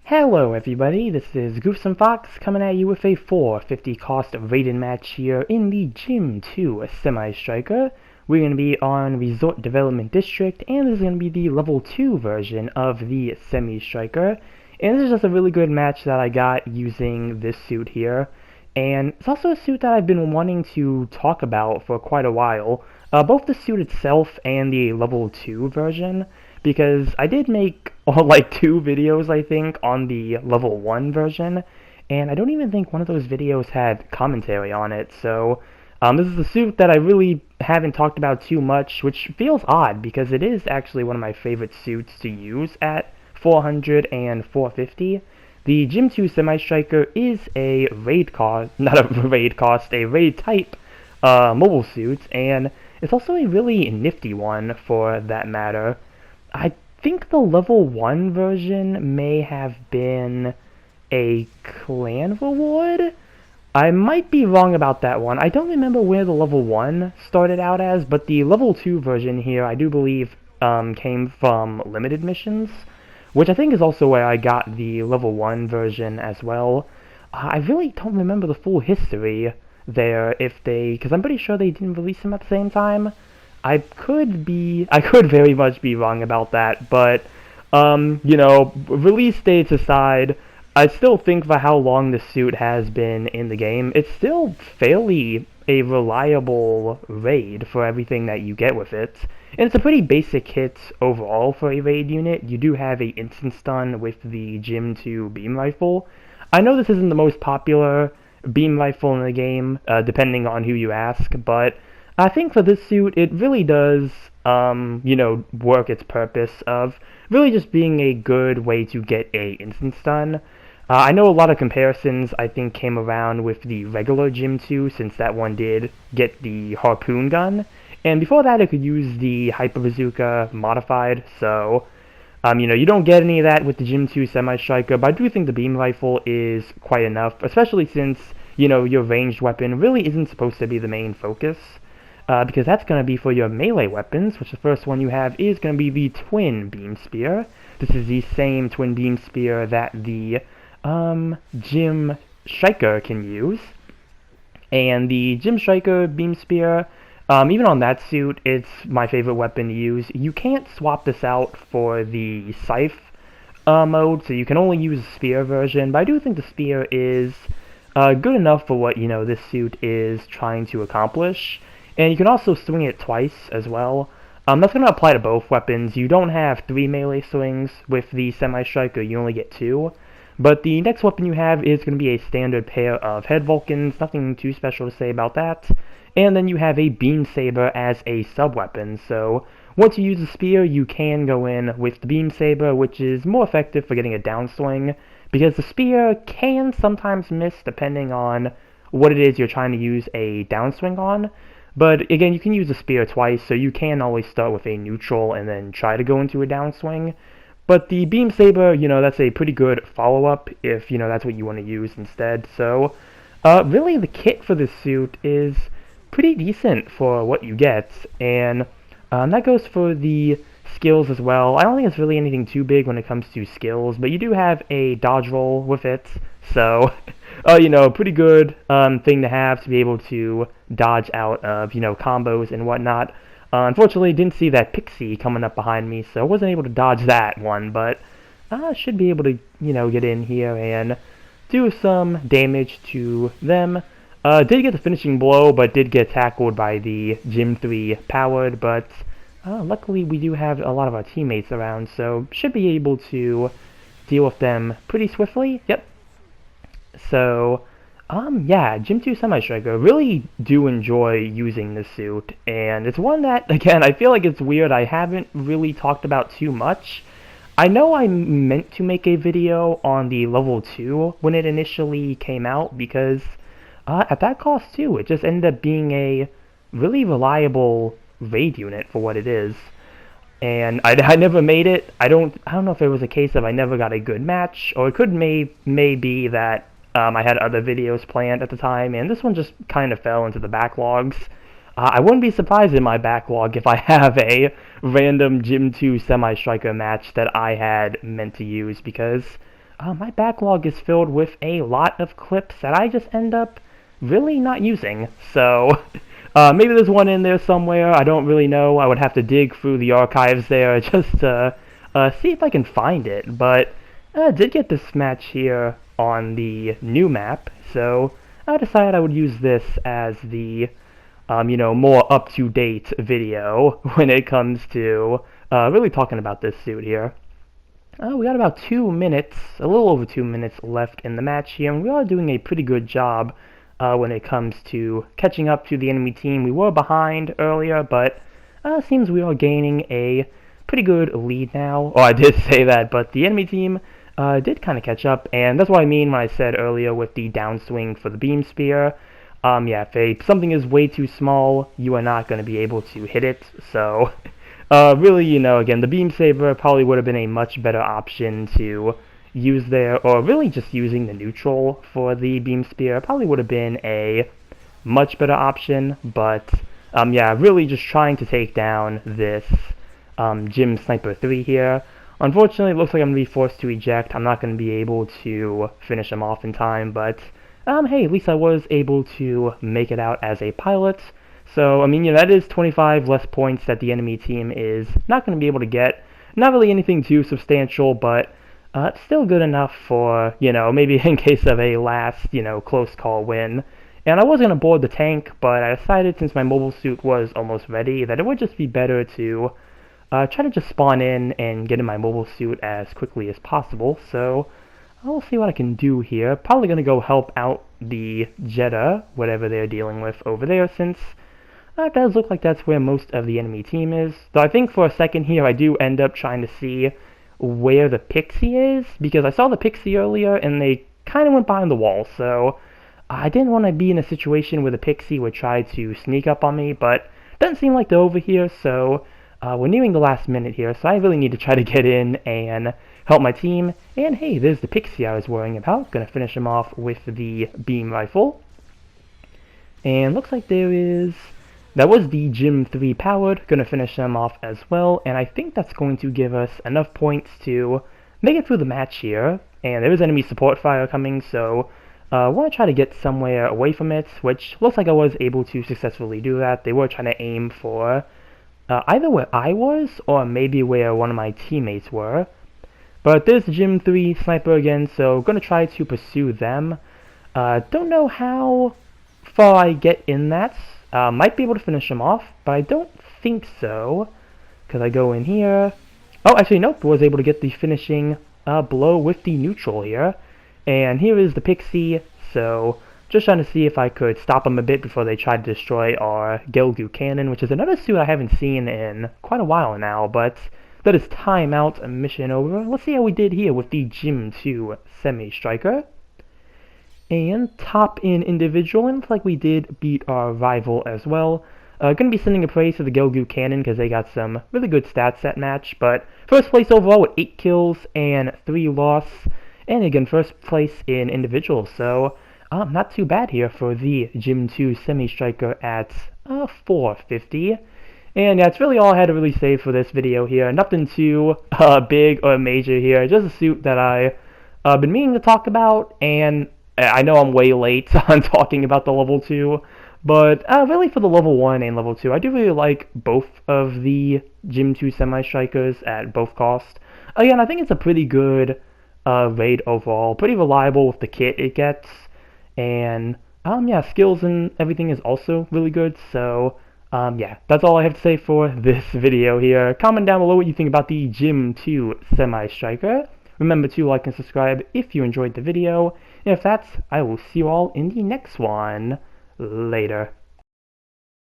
Hello everybody, this is Goofsome Fox coming at you with a 450 cost rated match here in the Gym 2 Semi Striker. We're going to be on Resort Development District, and this is going to be the level 2 version of the Semi Striker. And this is just a really good match that I got using this suit here. And it's also a suit that I've been wanting to talk about for quite a while, both the suit itself and the level 2 version, because I did make like 2 videos, I think, on the level 1 version, and I don't even think one of those videos had commentary on it, so this is a suit that I really haven't talked about too much, which feels odd, because it is actually one of my favorite suits to use at 400 and 450. The Gym 2 Semi Striker is a raid cost, not a raid cost, a raid type mobile suit, and it's also a really nifty one for that matter. I think the level 1 version may have been a clan reward. I might be wrong about that one. I don't remember where the level 1 started out as, but the level 2 version here I do believe came from limited missions, which I think is also where I got the level 1 version as well. I really don't remember the full history there, because I'm pretty sure they didn't release them at the same time. I could very much be wrong about that, but, release dates aside, I still think for how long the suit has been in the game, it's still fairly a reliable raid for everything that you get with it. And it's a pretty basic hit overall for a raid unit. You do have a instant stun with the Gym 2 beam rifle. I know this isn't the most popular beam rifle in the game, depending on who you ask, but I think for this suit, it really does, work its purpose of really just being a good way to get a instant stun. I know a lot of comparisons, I think, came around with the regular Gym 2, since that one did get the harpoon gun, and before that it could use the Hyper Bazooka modified, so, you don't get any of that with the Gym 2 Semi Striker, but I do think the beam rifle is quite enough, especially since, your ranged weapon really isn't supposed to be the main focus. Because that's going to be for your melee weapons, which the first one you have is going to be the Twin Beam Spear. This is the same Twin Beam Spear that the Gym Striker can use. And the Gym Striker Beam Spear, even on that suit, it's my favorite weapon to use. You can't swap this out for the Scythe mode, so you can only use the Spear version, but I do think the Spear is good enough for what, this suit is trying to accomplish. And you can also swing it twice as well. That's going to apply to both weapons. You don't have 3 melee swings with the Semi Striker, you only get 2. But the next weapon you have is going to be a standard pair of head Vulcans, nothing too special to say about that. And then you have a Beam Saber as a sub-weapon, so once you use the Spear, you can go in with the Beam Saber, which is more effective for getting a downswing, because the Spear can sometimes miss depending on what it is you're trying to use a downswing on. But again, you can use the Spear twice, so you can always start with a neutral and then try to go into a downswing. But the Beam Saber, that's a pretty good follow-up if, that's what you want to use instead. So, really the kit for this suit is pretty decent for what you get. And that goes for the skills as well. I don't think it's really anything too big when it comes to skills, but you do have a dodge roll with it. So, pretty good thing to have to be able to dodge out of, combos and whatnot. Unfortunately, didn't see that pixie coming up behind me, so I wasn't able to dodge that one, but I should be able to, get in here and do some damage to them. Did get the finishing blow, but did get tackled by the Gym 3 powered, but luckily we do have a lot of our teammates around, so should be able to deal with them pretty swiftly. Yep. So, yeah, Gym 2 Semi Striker, really do enjoy using this suit, and it's one that, again, I feel like it's weird I haven't really talked about too much. I know I meant to make a video on the level 2 when it initially came out, because at that cost too, it just ended up being a really reliable raid unit for what it is. And I never made it. I don't know if it was a case of I never got a good match, or it could maybe that I had other videos planned at the time, and this one just kind of fell into the backlogs. I wouldn't be surprised in my backlog if I have a random Gym 2 Semi Striker match that I had meant to use, because my backlog is filled with a lot of clips that I just end up really not using. So maybe there's one in there somewhere. I don't really know. I would have to dig through the archives there just to see if I can find it. But I did get this match here on the new map, so I decided I would use this as the more up-to-date video when it comes to really talking about this suit here. We got about 2 minutes, a little over 2 minutes left in the match here, and we are doing a pretty good job when it comes to catching up to the enemy team. We were behind earlier, but seems we are gaining a pretty good lead now. Oh, I did say that, but the enemy team did kind of catch up, and that's what I mean when I said earlier with the downswing for the beam spear. Yeah, if something is way too small, you are not going to be able to hit it, so really, again, the beam saber probably would have been a much better option to use there, or really just using the neutral for the beam spear probably would have been a much better option, but yeah, really just trying to take down this Gym Sniper 3 here. Unfortunately, it looks like I'm going to be forced to eject. I'm not going to be able to finish him off in time, but hey, at least I was able to make it out as a pilot. So, I mean, that is 25 less points that the enemy team is not going to be able to get. Not really anything too substantial, but it's still good enough for, maybe in case of a last, close call win. And I was going to board the tank, but I decided since my mobile suit was almost ready that it would just be better to try to just spawn in and get in my mobile suit as quickly as possible. So I'll see what I can do here. Probably going to go help out the Jetta, whatever they're dealing with over there, since it does look like that's where most of the enemy team is. Though I think for a second here I do end up trying to see where the Pixie is, because I saw the Pixie earlier and they kind of went behind the wall, so I didn't want to be in a situation where the Pixie would try to sneak up on me, but it doesn't seem like they're over here, so we're nearing the last minute here, so I really need to try to get in and help my team. And hey, there's the Pixie I was worrying about. Gonna finish him off with the beam rifle. And looks like that was the Gym 3 powered. Gonna finish them off as well, and I think that's going to give us enough points to make it through the match here. And there is enemy support fire coming, so I want to try to get somewhere away from it, which looks like I was able to successfully do that. They were trying to aim for either where I was, or maybe where one of my teammates were. But there's the Gym 3 sniper again, so gonna try to pursue them. Don't know how far I get in that. Might be able to finish them off, but I don't think so, because I go in here. Oh, actually, nope, was able to get the finishing blow with the neutral here. And here is the Pixie, so just trying to see if I could stop them a bit before they try to destroy our Gelgu cannon, which is another suit I haven't seen in quite a while now, but that is timeout, mission over. Let's see how we did here with the Gym 2 Semi Striker. And top in individual, and looks like we did beat our rival as well. Gonna be sending a praise to the Gelgu cannon because they got some really good stats that match, but first place overall with 8 kills and 3 loss, and again first place in individual, so not too bad here for the Gym 2 Semi Striker at 450. And yeah, it's really all I had to really say for this video here. Nothing too big or major here, just a suit that I've been meaning to talk about, and I know I'm way late on talking about the level 2, but really for the level 1 and level 2, I do really like both of the Gym 2 Semi Strikers at both costs. Again, I think it's a pretty good raid overall, pretty reliable with the kit it gets, and yeah, skills and everything is also really good, so yeah, that's all I have to say for this video here. Comment down below what you think about the Gym 2 Semi Striker. Remember to like and subscribe if you enjoyed the video, and if that's, I will see you all in the next one. Later.